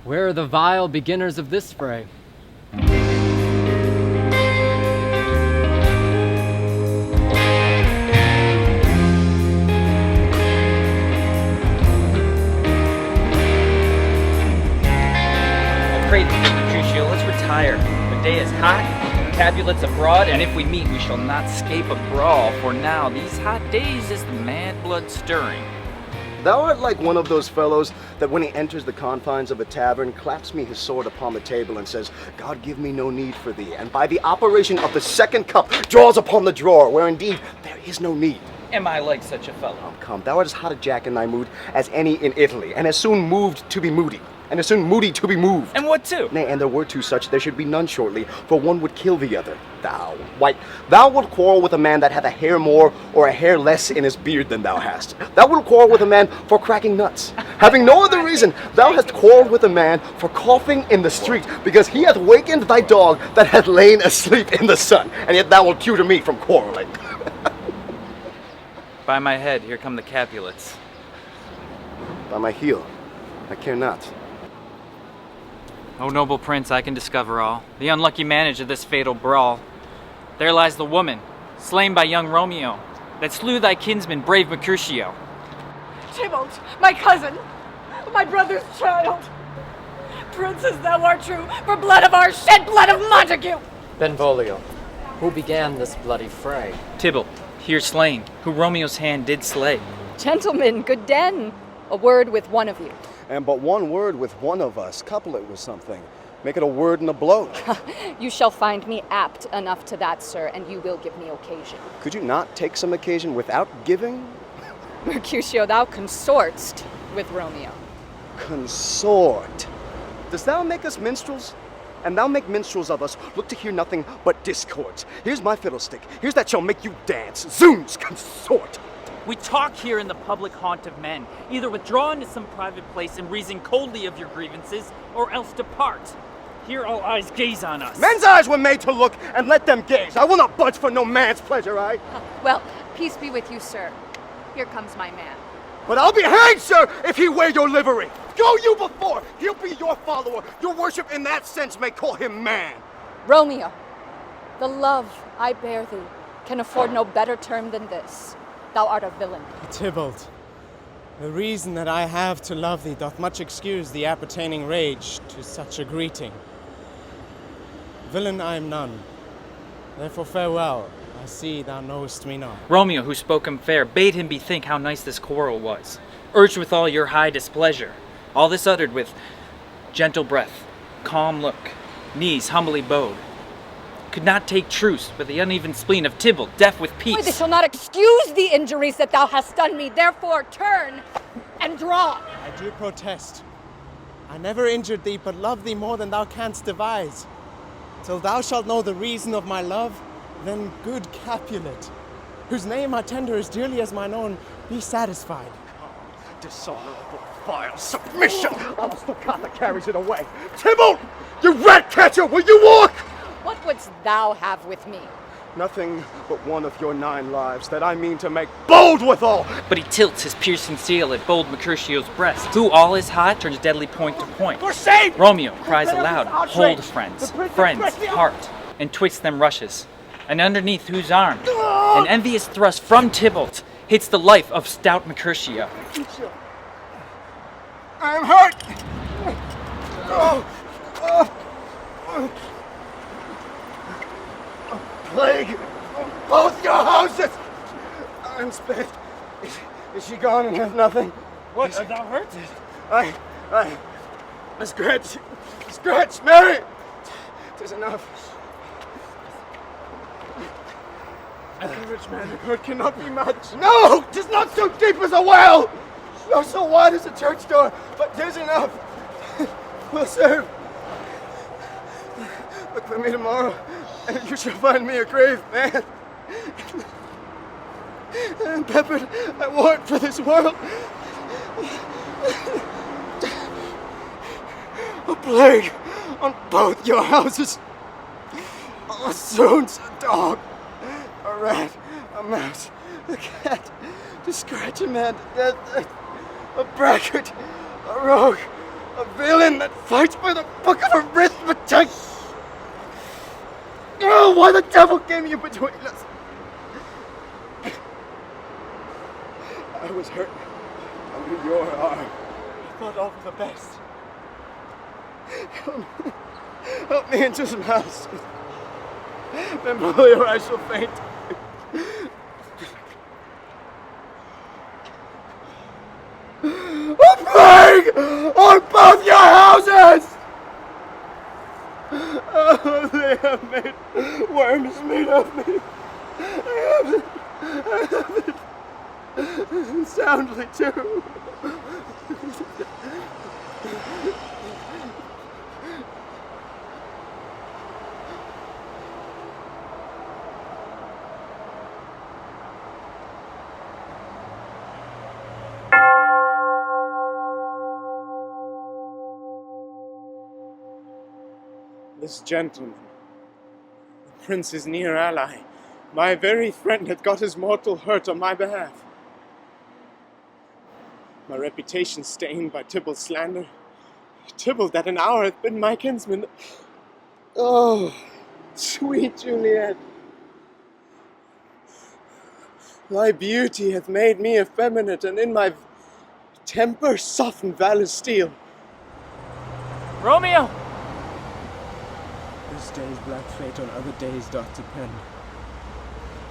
Where are the vile beginners of this fray? Great, Mercutio, let's retire. The day is hot, Capulets abroad, and if we meet, we shall not scape a brawl. For now, these hot days is the mad blood stirring. Thou art like one of those fellows that when he enters the confines of a tavern, claps me his sword upon the table and says, God give me no need for thee, and by the operation of the second cup draws upon the drawer, where indeed there is no need. Am I like such a fellow? Come, thou art as hot a jack in thy mood as any in Italy, and as soon moved to be moody, and as soon moody to be moved. And what too? Nay, and there were two such, there should be none shortly, for one would kill the other. Thou wilt quarrel with a man that hath a hair more or a hair less in his beard than thou hast. Thou wilt quarrel with a man for cracking nuts. Having no other reason, thou hast quarreled with a man for coughing in the street, because he hath wakened thy dog that hath lain asleep in the sun, and yet thou wilt tutor me from quarreling. By my head, here come the Capulets. By my heel, I care not. O noble prince, I can discover all. The unlucky manage of this fatal brawl. There lies the woman, slain by young Romeo, that slew thy kinsman, brave Mercutio. Tybalt, my cousin, my brother's child. Princess, thou art true, for blood of ours, shed blood of Montague. Benvolio, who began this bloody fray? Tybalt, here slain, who Romeo's hand did slay. Gentlemen, good den. A word with one of you. And but one word with one of us, couple it with something. Make it a word and a blow. You shall find me apt enough to that, sir, and you will give me occasion. Could you not take some occasion without giving? Mercutio, thou consortst with Romeo. Consort. Dost thou make us minstrels? And thou make minstrels of us, look to hear nothing but discords. Here's my fiddlestick. Here's that shall make you dance. Zoons, consort. We talk here in the public haunt of men. Either withdraw into some private place and reason coldly of your grievances, or else depart. Here all eyes gaze on us. Men's eyes were made to look, and let them gaze. I will not budge for no man's pleasure, Well, peace be with you, sir. Here comes my man. But I'll be hanged, sir, if he wear your livery. Go you before. He'll be your follower. Your worship in that sense may call him man. Romeo, the love I bear thee can afford no better term than this. Thou art a villain. Tybalt, the reason that I have to love thee doth much excuse the appertaining rage to such a greeting. Villain I am none, therefore farewell. I see thou knowest me not. Romeo, who spoke him fair, bade him bethink how nice this quarrel was, urged with all your high displeasure. All this uttered with gentle breath, calm look, knees humbly bowed. Could not take truce with the uneven spleen of Tybalt, deaf with peace. Why, this shall not excuse the injuries that thou hast done me. Therefore, turn and draw. I do protest. I never injured thee, but love thee more than thou canst devise. Till thou shalt know the reason of my love, then good Capulet, whose name I tender as dearly as mine own, be satisfied. Dishonorable, vile submission! Alastocata carries it away. Tybalt, you rat catcher, will you walk? What wouldst thou have with me? Nothing but one of your 9 lives that I mean to make bold withal. But he tilts his piercing steel at bold Mercutio's breast, who all is hot turns deadly point to point. For shame! Romeo cries aloud, hold friends, heart, and twixt them rushes, and underneath whose arm, an envious thrust from Tybalt hits the life of stout Mercutio. I am hurt! Plague on both your houses! I'm spent. Is she gone and have nothing? What, are thou hurt? I scratch, Mary! 'Tis enough. A rich man, the hurt cannot be much. No! 'Tis not so deep as a well! Nor so wide as a church door, but 'tis enough. Will serve. Look for me tomorrow, and you shall find me a grave man. And peppered, I warrant, for this world. A plague on both your houses. A zounds, a dog, a rat, a mouse, a cat, to scratch a man to death, a braggart, a rogue, a A villain that fights by the book of arithmetic! Oh, why the devil came you between us? I was hurt under your arm. I thought all for the best. Help me into some house. Benvolio, or I shall faint. A plague on both your houses! Oh, they have made worms meat of me. I have it. Soundly, too. This gentleman, the prince's near ally, my very friend, hath got his mortal hurt on my behalf. My reputation stained by Tybalt's slander. Tybalt that an hour hath been my kinsman. Oh, sweet Juliet, thy beauty hath made me effeminate, and in my temper softened valor's steel. Romeo! This day's black fate on other days doth depend.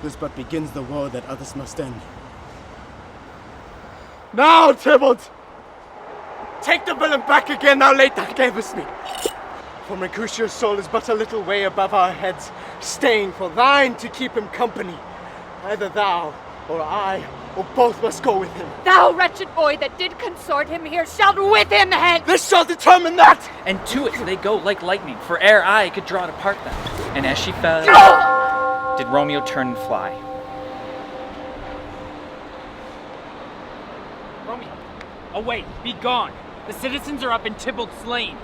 This but begins the war that others must end. Now, Tybalt! Take the villain back again thou late thou gavest me. For Mercutio's soul is but a little way above our heads, staying for thine to keep him company. Either thou, or I, or both must go with him. Thou wretched boy that did consort him here shalt with him hence! This shall determine that! And to it they go like lightning, for ere I could draw to part them. And as she fell, did Romeo turn and fly. Romeo, away, be gone. The citizens are up in Tybalt's lane.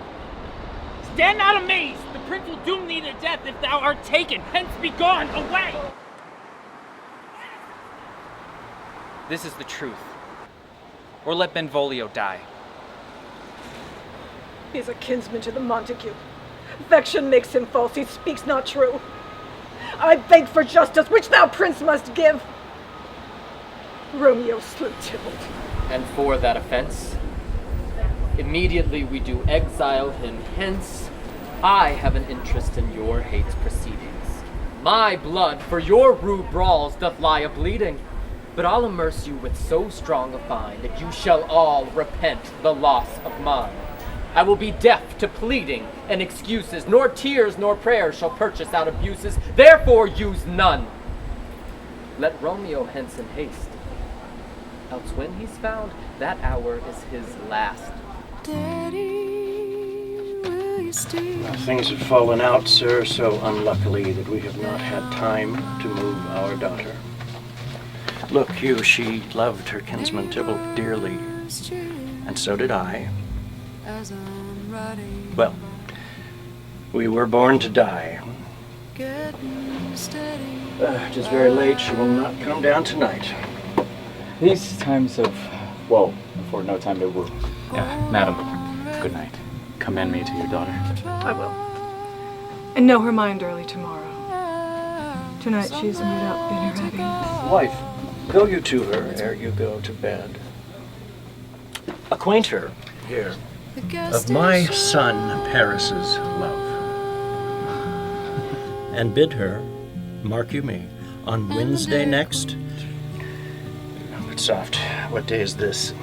Stand not amazed. The prince will doom thee to death if thou art taken. Hence be gone, away! This is the truth. Or let Benvolio die. He is a kinsman to the Montague. Affection makes him false, he speaks not true. I beg for justice, which thou, prince, must give. Romeo slew Tybalt. And for that offense, immediately we do exile him hence. I have an interest in your hate's proceedings. My blood for your rude brawls doth lie a-bleeding. But I'll immerse you with so strong a fine that you shall all repent the loss of mine. I will be deaf to pleading and excuses, nor tears nor prayers shall purchase out abuses, therefore use none. Let Romeo hence in haste, else when he's found, that hour is his last. Daddy, will you stay? Things have fallen out, sir, so unluckily that we have not had time to move our daughter. Look, Hugh, she loved her kinsman Tybalt dearly, and so did I. Well, we were born to die. It is very late. She will not come down tonight. These times of woe afford no time to woo. Madam, good night. Commend me to your daughter. I will. And know her mind early tomorrow. Tonight she's made out dinner ready. Wife, go you to her ere you go to bed. Acquaint her here of my son Paris's love, and bid her, mark you me, on Wednesday next. But soft, what day is this?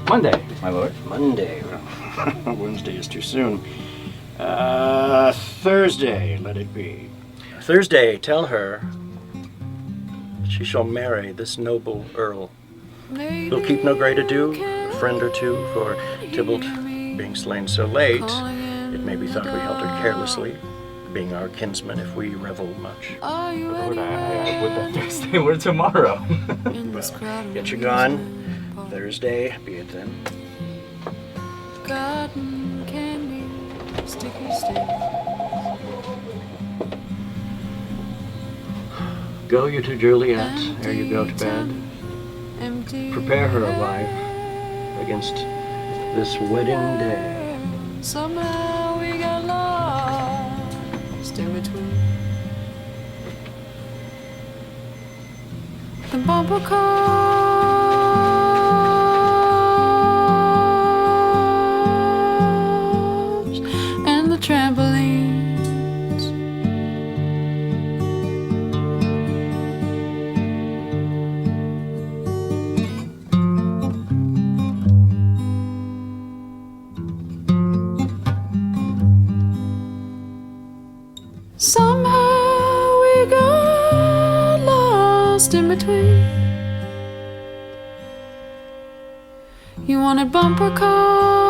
Monday, my lord. Monday. Wednesday is too soon. Thursday, let it be. Thursday, tell her she shall marry this noble earl. We'll keep no great ado, a friend or two, for Tybalt being slain so late, it may be thought we held her carelessly, being our kinsman if we revel much. Lord, I would that Thursday were tomorrow. Well, get you gone. Thursday, be it then. Cotton candy, sticky stick. Go you to Juliet ere you go to bed. Prepare her, wife, against this wedding day. Somehow we got lost in between the bumper cars and the trampolines. Somehow we got lost in between. You wanted bumper cars